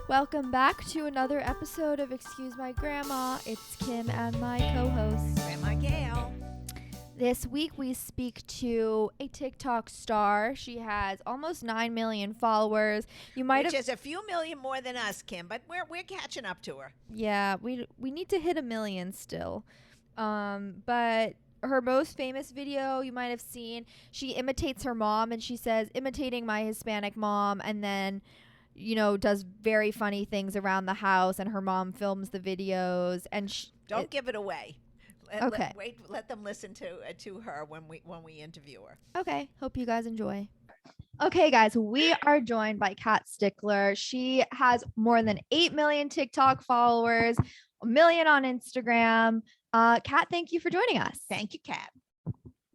Welcome back to another episode of Excuse My Grandma. It's Kim and my co-host, Grandma Gail. This week we speak to a TikTok star. She has almost 9 million followers. Which is a few million more than us, Kim, but we're catching up to her. Yeah, we need to hit 1 million still. But her most famous video you might have seen, she imitates her mom and she says, imitating my Hispanic mom, and then does very funny things around the house, and her mom films the videos. And don't give it away. Okay. Let them listen to her when we interview her. Okay. Hope you guys enjoy. Okay, guys, we are joined by Kat Stickler. She has more than 8 million TikTok followers, 1 million on Instagram. Kat, thank you for joining us. Thank you, Kat.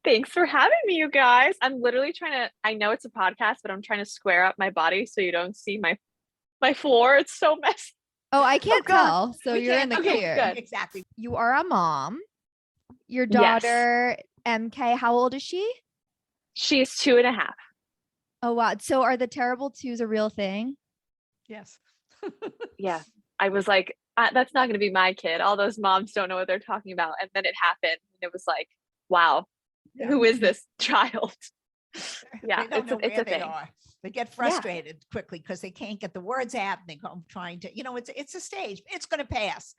Thanks for having me, you guys. I'm literally I know it's a podcast, but I'm trying to square up my body so you don't see my floor. It's so messy. Oh, I can't tell. So you're in the Okay, clear. good. Exactly. You are a mom. Your daughter, MK, how old is she? She's 2.5. Oh, wow. So are the terrible twos a real thing? Yes. Yeah. I was like, that's not going to be my kid. All those moms don't know what they're talking about. And then it happened. And it was like, wow, who is this child? Yeah, They don't know it's where a they thing. are. They get frustrated quickly because they can't get the words out, and they go trying to, it's a stage. It's going to pass.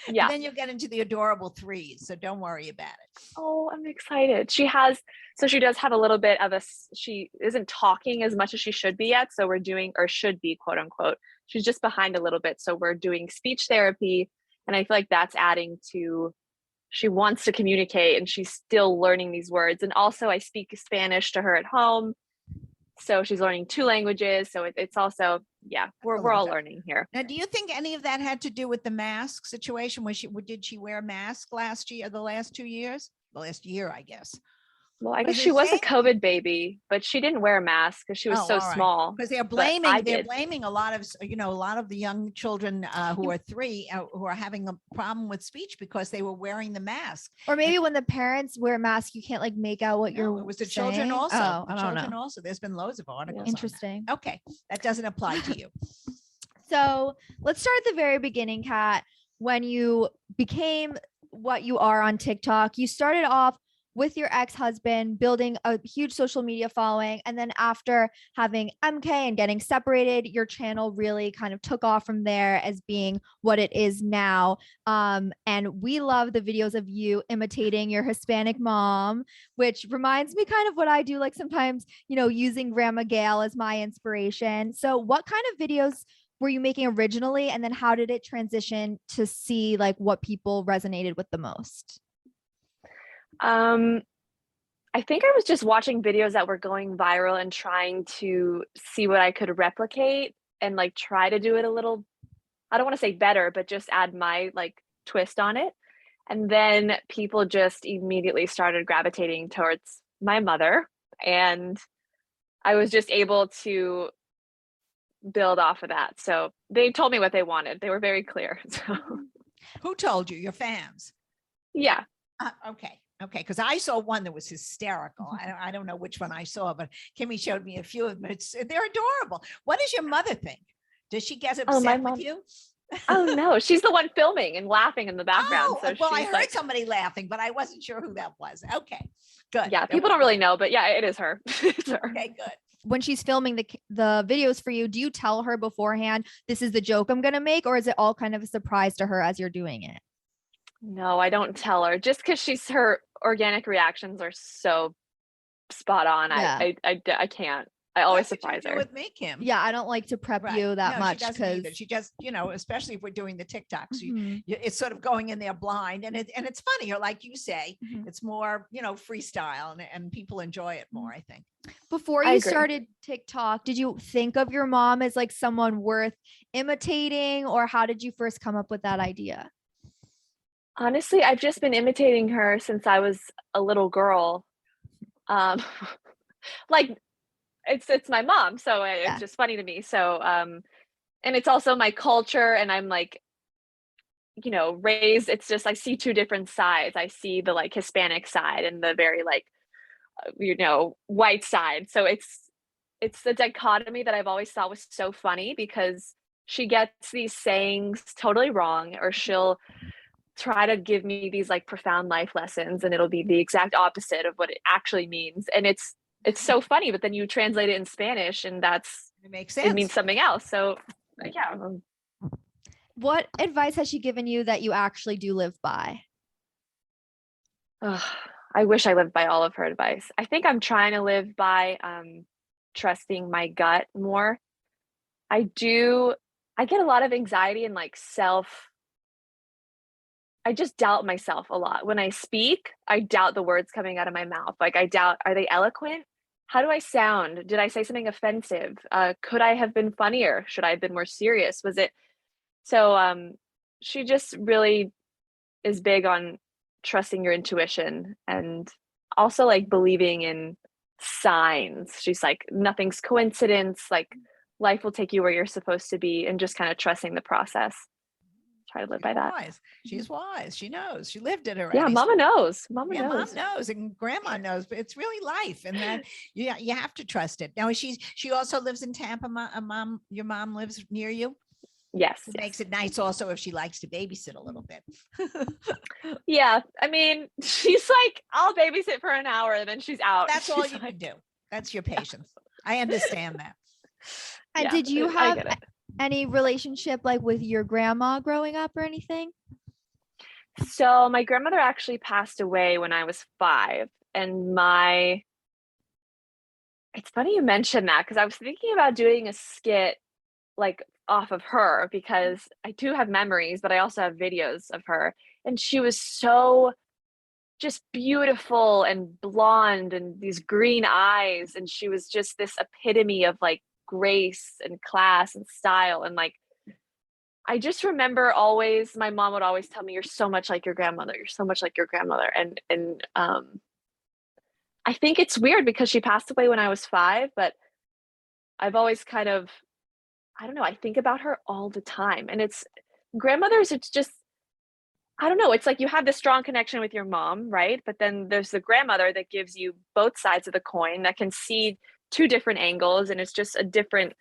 Yeah. And then you'll get into the adorable threes. So don't worry about it. Oh, I'm excited. She does have a little bit of she isn't talking as much as she should be yet. So we're doing, or should be, quote unquote. She's just behind a little bit. So we're doing speech therapy. And I feel like that's adding to, she wants to communicate and she's still learning these words. And also I speak Spanish to her at home. So she's learning 2 languages. So it's also, we're all learning here. Now, do you think any of that had to do with the mask situation? Did she wear a mask the last 2 years? The last year, I guess. Well, I guess she was a COVID baby, but she didn't wear a mask because she was so small. Because they're blaming a lot of the young children who are 3 who are having a problem with speech because they were wearing the mask. Or maybe when the parents wear masks, you can't make out what you're. It was the saying. children also. Oh, I don't know. Also, there's been loads of articles. Interesting. On that. Okay, that doesn't apply to you. So let's start at the very beginning, Kat. When you became what you are on TikTok, you started off with your ex-husband, building a huge social media following. And then after having MK and getting separated, your channel really kind of took off from there as being what it is now. And we love the videos of you imitating your Hispanic mom, which reminds me kind of what I do, like sometimes, using Grandma Gail as my inspiration. So what kind of videos were you making originally? And then how did it transition to see like what people resonated with the most? I think I was just watching videos that were going viral and trying to see what I could replicate and like try to do it a little, I don't want to say better, but just add my like twist on it. And then people just immediately started gravitating towards my mother, and I was just able to build off of that. So they told me what they wanted. They were very clear. So Who told you? Your fans? yeah. Okay. Because I saw one that was hysterical. I don't know which one I saw, but Kimmy showed me a few of them. They're adorable. What does your mother think? Does she get upset with you? Oh no, she's the one filming and laughing in the background. Oh, well, I heard somebody laughing, but I wasn't sure who that was. Okay, good. Yeah, people don't really know, but yeah, it is her. It's her. Okay, good. When she's filming the videos for you, do you tell her beforehand, this is the joke I'm going to make, or is it all kind of a surprise to her as you're doing it? No, I don't tell her, just because her organic reactions are so spot on. Yeah. I can't. I always That's what you surprise do her. with me, Kim. Yeah, I don't like to prep you that much because she just, especially if we're doing the TikToks, Mhm. it's sort of going in there blind, and it's funnier, like you say. Mhm. It's more, freestyle, and people enjoy it more, I think. Before I you agree. started TikTok, did you think of your mom as like someone worth imitating, or how did you first come up with that idea? Honestly, I've just been imitating her since I was a little girl. Like it's my mom, so it's just funny to me. So and it's also my culture, and I'm like, raised, it's just I see 2 different sides. I see the like Hispanic side and the very like white side. So it's the dichotomy that I've always thought was so funny, because she gets these sayings totally wrong, or she'll try to give me these like profound life lessons, and it'll be the exact opposite of what it actually means. And it's so funny, but then you translate it in Spanish and It makes it means sense. something else. So yeah. What advice has she given you that you actually do live by? Ugh, I wish I lived by all of her advice. I think I'm trying to live by trusting my gut more. I do. I get a lot of anxiety and like I just doubt myself a lot. When I speak, I doubt the words coming out of my mouth. Like I doubt, are they eloquent? How do I sound? Did I say something offensive? Could I have been funnier? Should I have been more serious? Was it so she just really is big on trusting your intuition, and also like believing in signs. She's like, nothing's coincidence, like life will take you where you're supposed to be, and just kind of trusting the process. Try to live by that. Wise. She's wise. She knows. She lived it already. Yeah, mama knows. Mama Yeah, knows. mom knows and grandma knows, but it's really life, and that you have to trust it. Now she also lives in Tampa. Your mom lives near you. Yes, It yes. makes it nice also if she likes to babysit a little bit. Yeah, I mean, she's like, I'll babysit for an hour and then she's out. That's all She's you like, can do. That's your patience. I understand that. And yeah, did you I have get it. any relationship like with your grandma growing up or anything? So my grandmother actually passed away when I was 5, and it's funny you mentioned that, because I was thinking about doing a skit like off of her, because I do have memories, but I also have videos of her, and she was so just beautiful and blonde and these green eyes, and she was just this epitome of like grace and class and style. And like I just remember always, my mom would always tell me, you're so much like your grandmother, you're so much like your grandmother. And I think it's weird because she passed away when I was 5, but I've always kind of, I don't know, I think about her all the time. And it's grandmothers, it's just, I don't know, it's like you have this strong connection with your mom, right? But then there's the grandmother that gives you both sides of the coin, that can see 2 different angles, and it's just a different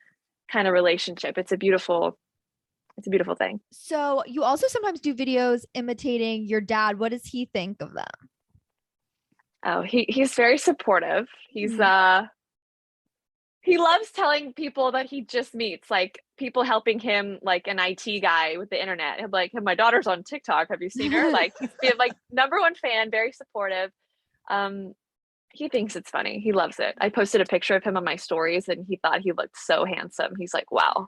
kind of relationship. It's a beautiful thing. So you also sometimes do videos imitating your dad. What does he think of them? Oh, he's very supportive. He's Mhm. he loves telling people that he just meets, like people helping him, like an IT guy with the internet. He'll be like, my daughter's on TikTok. Have you seen her? Like he's been like #1 fan, very supportive. He thinks it's funny. He loves it. I posted a picture of him on my stories and he thought he looked so handsome. He's like, wow,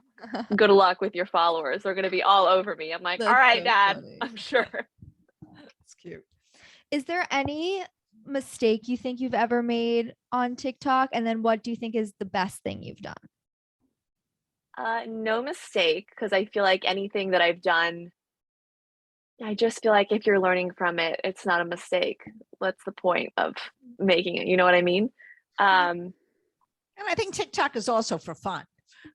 good luck with your followers. They're going to be all over me. I'm like, all right, so Dad, funny. I'm sure. It's cute. Is there any mistake you think you've ever made on TikTok? And then what do you think is the best thing you've done? No mistake, because I feel like anything that I've done, I just feel like if you're learning from it, it's not a mistake. What's the point of making it? You know what I mean? And I think TikTok is also for fun.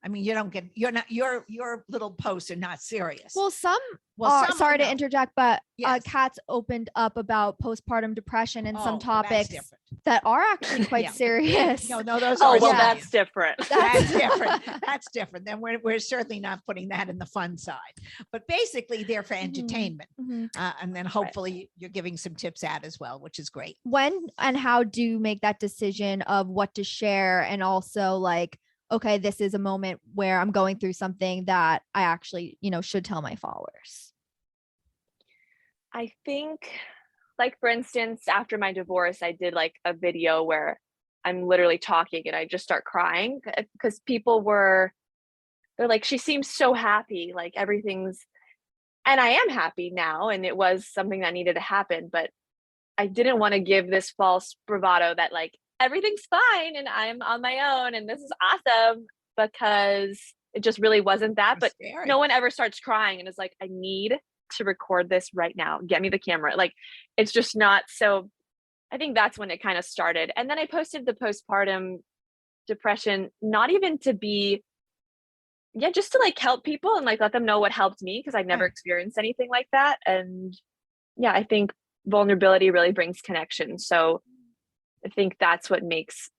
I mean, your little posts are not serious. Well, some some sorry I to know. interject, but Yes. Kat's opened up about postpartum depression and some Oh, well, that's topics different. that are actually quite Yeah. serious. No, those Oh, are well, Yeah. that's different. That's different. That's different. Then we're certainly not putting that in the fun side. But basically, they're for entertainment, Mhm. and then hopefully you're giving some tips out as well, which is great. When and how do you make that decision of what to share, and also like, okay, this is a moment where I'm going through something that I actually, should tell my followers? I think, like, for instance, after my divorce, I did like a video where I'm literally talking and I just start crying because they're like, she seems so happy, like everything's, and I am happy now. And it was something that needed to happen, but I didn't want to give this false bravado that like everything's fine and I'm on my own and this is awesome, because it just really wasn't that. But Scary. no one ever starts crying and is like, I need to record this right now. Get me the camera. Like it's just not. So I think that's when it kind of started. And then I posted the postpartum depression, not even to be, yeah, just to like help people and like let them know what helped me, because I'd never Right. experienced anything like that. And yeah, I think vulnerability really brings connection. So I think that's what makes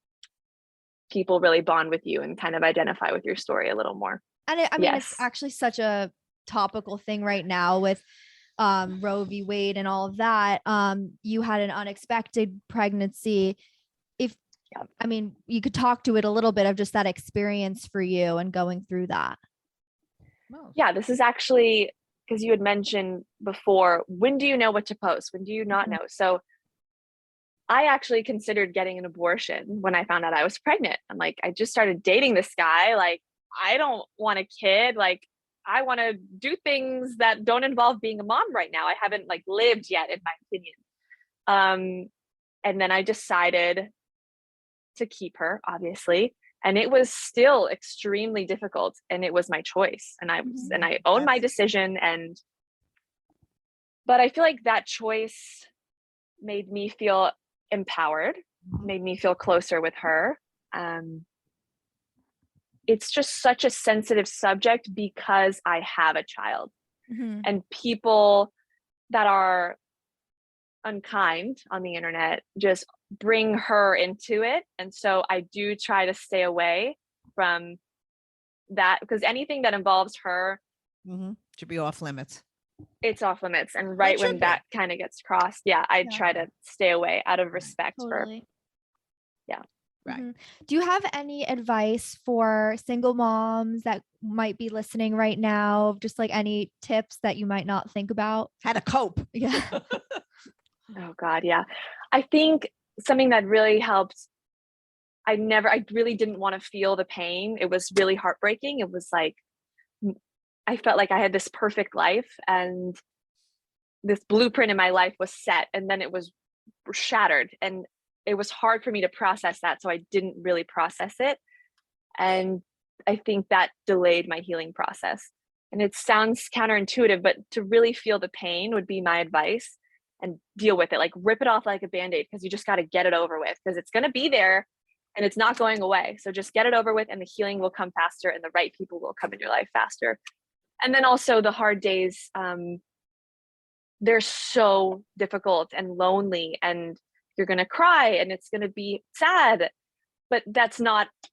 people really bond with you and kind of identify with your story a little more. And I mean, it's Yes. actually such a topical thing right now with Roe v. Wade and all of that. You had an unexpected pregnancy. If Yep. I mean, you could talk to it a little bit of just that experience for you and going through that. Yeah, this is actually because you had mentioned before, when do you know what to post? When do you not know? So I actually considered getting an abortion when I found out I was pregnant. I'm like, I just started dating this guy. Like, I don't want a kid. Like, I want to do things that don't involve being a mom right now. I haven't like lived yet, in my opinion. And then I decided to keep her, obviously. And it was still extremely difficult. And it was my choice. And I own my decision. But I feel like that choice made me feel empowered, made me feel closer with her. It's just such a sensitive subject because I have a child. And people that are unkind on the internet just bring her into it. And so I do try to stay away from that, because anything that involves her should be off limits. It's off limits. And right when that kind of gets crossed, I try to stay away out of respect for. Right. Do you have any advice for single moms that might be listening right now? Just like any tips that you might not think about? How to cope. Yeah. Oh God. Yeah. I think something that really helped, I really didn't want to feel the pain. It was really heartbreaking. It was like, I felt like I had this perfect life and this blueprint in my life was set, and then it was shattered. And it was hard for me to process that. So I didn't really process it. And I think that delayed my healing process. And it sounds counterintuitive, but to really feel the pain would be my advice, and deal with it. Like, rip it off like a Band-Aid, because you just got to get it over with, because it's going to be there and it's not going away. So just get it over with, and the healing will come faster, and the right people will come in your life faster. And then also the hard days, they're so difficult and lonely, and you're going to cry and it's going to be sad, but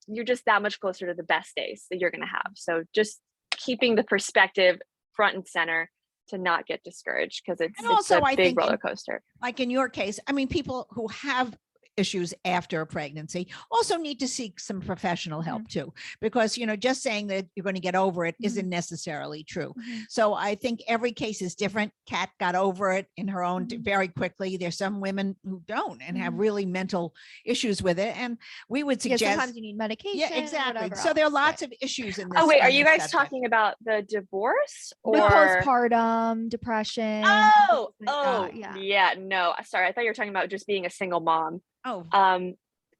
you're just that much closer to the best days that you're going to have. So just keeping the perspective front and center to not get discouraged, because it's a big roller coaster. Like in your case, I mean, people who have issues after a pregnancy also need to seek some professional help too, because, just saying that you're going to get over it isn't necessarily true. So I think every case is different. Kat got over it in her own very quickly. There's some women who don't and have really mental issues with it. And we would suggest sometimes you need medication. Yeah, exactly. So there are lots of issues in this. Oh, wait, are you guys talking about the divorce or postpartum depression? Yeah, no, sorry. I thought you were talking about just being a single mom. Oh,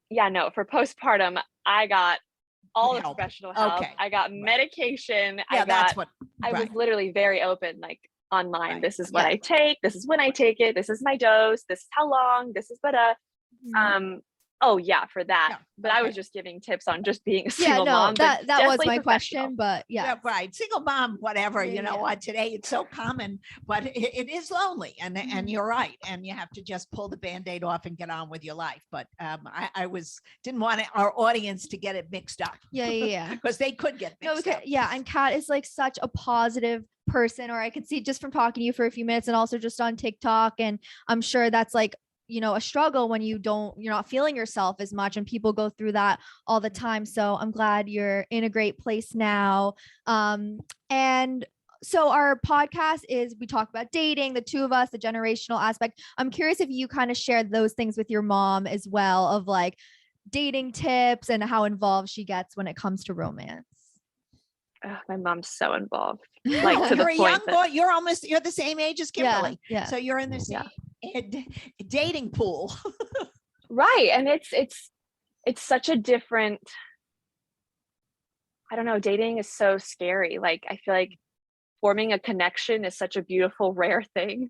yeah, no, for postpartum, I got all the professional help. Okay. I got medication. Yeah, I was literally very open, like online. This is what I take. This is when I take it. This is my dose. This is how long. This is Oh yeah, for that. Yeah, but I was just giving tips on just being a single mom. That was my question, but yeah, right. Single mom, whatever, what, today it's so common, but it is lonely, and you're right. And you have to just pull the Band-Aid off and get on with your life. But I didn't want our audience to get it mixed up. Yeah. Because they could get mixed up. Yeah. And Kat is like such a positive person, or I could see just from talking to you for a few minutes and also just on TikTok. And I'm sure that's like, a struggle when you're not feeling yourself as much, and people go through that all the time. So I'm glad you're in a great place now. And so our podcast is, we talk about dating, the two of us, the generational aspect. I'm curious if you kind of shared those things with your mom as well, of like dating tips and how involved she gets when it comes to romance. My mom's so involved. Like, to the point boy. You're the same age as Kimberly. Yeah. So you're in the same dating pool. Right. And it's such a different, I don't know, dating is so scary. Like, I feel like forming a connection is such a beautiful, rare thing.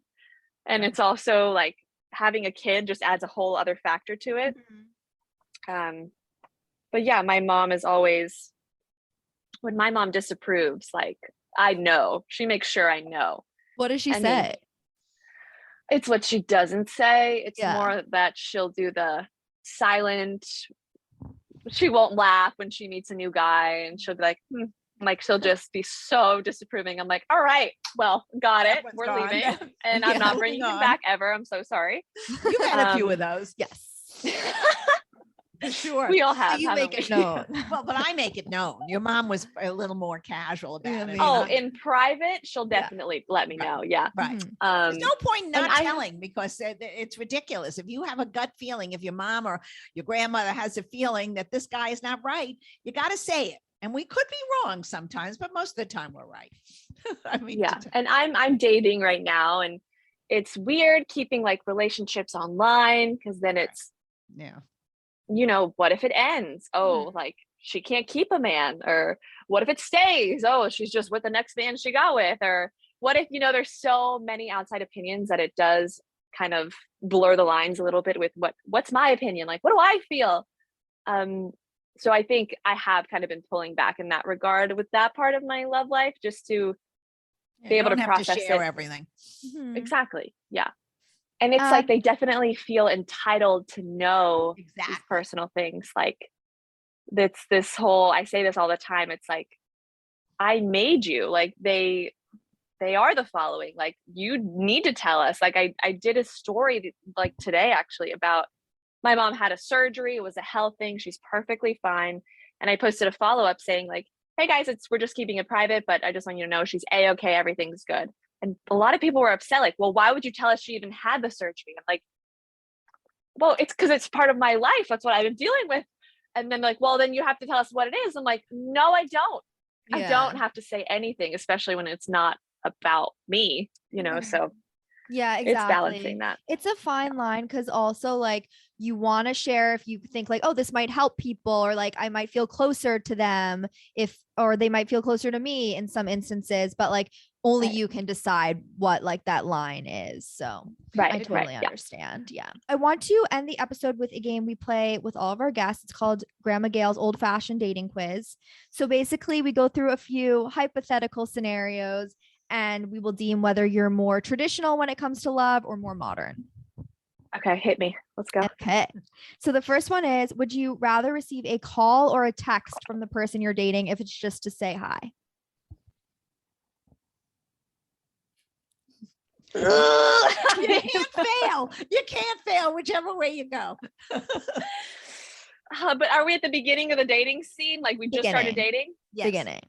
And it's also like having a kid just adds a whole other factor to it. But yeah, my mom is always, when my mom disapproves, like, I know, she makes sure I know. What does she say? It's what she doesn't say. It's more that she'll do the silent, she won't laugh when she meets a new guy, and she'll be like, Like she'll just be so disapproving. I'm like, all right, well, got it. That one's We're gone. leaving, and Yeah, I'm not moving bringing him on. back ever. I'm so sorry. You've had a few of Um, those. Yes. For sure. We all So have. you haven't make it we? known. Well, but I make it known. Your mom was a little more casual about Yeah, it. me Oh, not. in private, she'll Yeah. definitely let me Right. know. Yeah. Right. Mhm. There's no point in and not I- telling because it's ridiculous. If you have a gut feeling, if your mom or your grandmother has a feeling that this guy is not right, you got to say it. And we could be wrong sometimes, but most of the time we're right. I mean, yeah. And I'm dating right now, and it's weird keeping like relationships online because then it's, yeah. you know, what if it ends? Oh, like she can't keep a man, or what if it stays? Oh, she's just with the next man she got with, or what if, you know, there's so many outside opinions that it does kind of blur the lines a little bit with what's my opinion? Like, what do I feel? So I think I have kind of been pulling back in that regard with that part of my love life, just to be You able don't to have to process share it. everything. Mhm. Exactly. Yeah. And it's like they definitely feel entitled to know these Exactly. personal things. Like that's this whole, I say this all the time. It's like, I made you. Like they are the following. Like you need to tell us. Like I did a story like today actually about my mom had a surgery. It was a health thing. She's perfectly fine. And I posted a follow-up saying like, hey guys, we're just keeping it private, but I just want you to know she's A-okay, everything's good. And a lot of people were upset, like, well, why would you tell us she even had the surgery? I'm like, well, it's because it's part of my life. That's what I've been dealing with. And then like, well, then you have to tell us what it is. I'm like, no, I don't. I don't have to say anything, especially when it's not about me, you know, so Yeah, exactly. it's balancing that. It's a fine line because also like you want to share if you think like, oh, this might help people, or like I might feel closer to them or they might feel closer to me in some instances, but like only Right. you can decide what like that line is. So I totally Yeah. understand. Yeah. I want to end the episode with a game we play with all of our guests. It's called Grandma Gail's Old Fashioned Dating Quiz. So basically we go through a few hypothetical scenarios and we will deem whether you're more traditional when it comes to love or more modern. Okay, hit me. Let's go. Okay. So the first one is, would you rather receive a call or a text from the person you're dating if it's just to say hi? You can't fail. You can't fail whichever way you go. But are we at the beginning of the dating scene? Like we just started Beginning. dating? Yes. Beginning.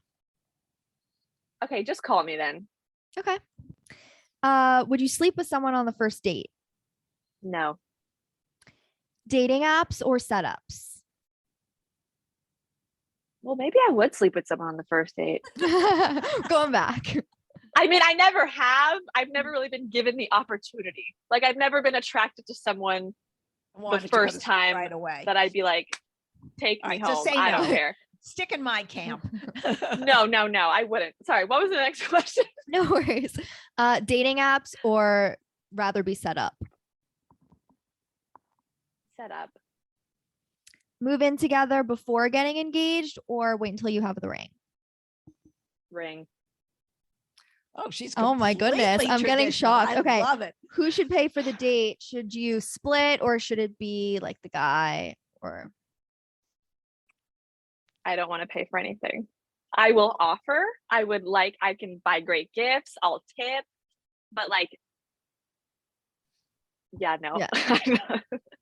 Okay, just call me then. Okay. Would you sleep with someone on the first date? No. Dating apps or setups? Well, maybe I would sleep with someone on the first date. Going back. I mean, I never have. I've never really been given the opportunity. Like I've never been attracted to someone Wanted the to go to first sleep time right away. that I'd be like, take All me right, so home. say I don't no. care. Stick in my camp. No, I wouldn't. Sorry, what was the next question? No worries. Dating apps or rather be set up? Set up. Move in together before getting engaged or wait until you have the ring? Ring. Oh, she's Oh my goodness. completely I'm getting traditional. shocked. I Okay. love it. Who should pay for the date? Should you split or should it be like the guy or? I don't want to pay for anything. I will offer. I can buy great gifts. I'll tip. But like, yeah, no. Yeah.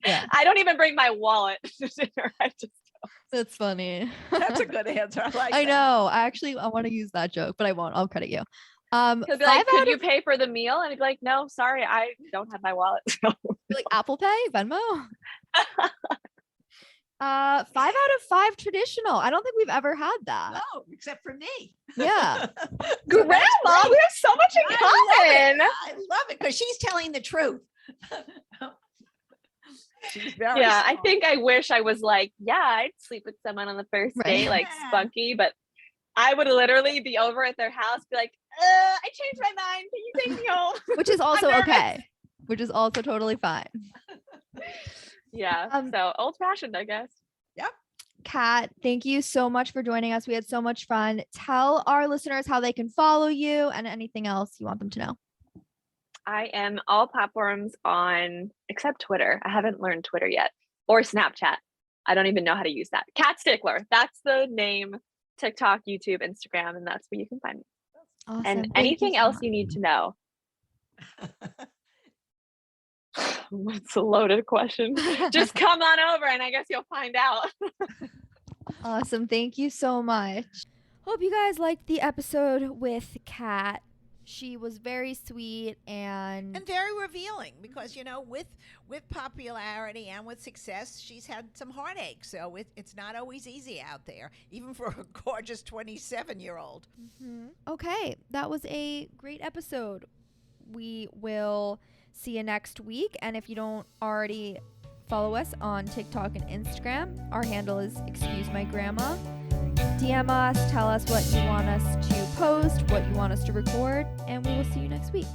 Yeah. I don't even bring my wallet to dinner. That's funny. That's a good answer. I like I that. know. I want to use that joke, but I won't. I'll credit you. He'll be like, could you pay for the meal? And I'd be like, no, sorry, I don't have my wallet. like Apple Pay, Venmo. 5 out of 5 traditional. I don't think we've ever had that. No, except for me. Yeah. So Grandma, that's we great. have so much in common. I love it because she's telling the truth. She's very Yeah, I smart. think I wish I was like, yeah, I'd sleep with someone on the first Right. date, like Yeah. spunky, but I would literally be over at their house, be like, I changed my mind. Can you take me home? Which is also nervous. okay. Which is also totally fine. Yeah. So old fashioned, I guess. Kat, thank you so much for joining us. We had so much fun. Tell our listeners how they can follow you and anything else you want them to know. I am all platforms on except Twitter. I haven't learned Twitter yet, or Snapchat. I don't even know how to use that. Kat Stickler. That's the name TikTok, YouTube, Instagram, and that's where you can find me. Awesome. And Thank you anything so else much. you need to know. That's a loaded question. Just come on over and I guess you'll find out. Awesome. Thank you so much. Hope you guys liked the episode with Kat. She was very sweet and very revealing because with popularity and with success, she's had some heartache. So it's not always easy out there, even for a gorgeous 27-year-old. Okay, that was a great episode. We will see you next week, and if you don't already follow us on TikTok and Instagram, our handle is Excuse My Grandma. DM us, tell us what you want us to post, what you want us to record, and we will see you next week.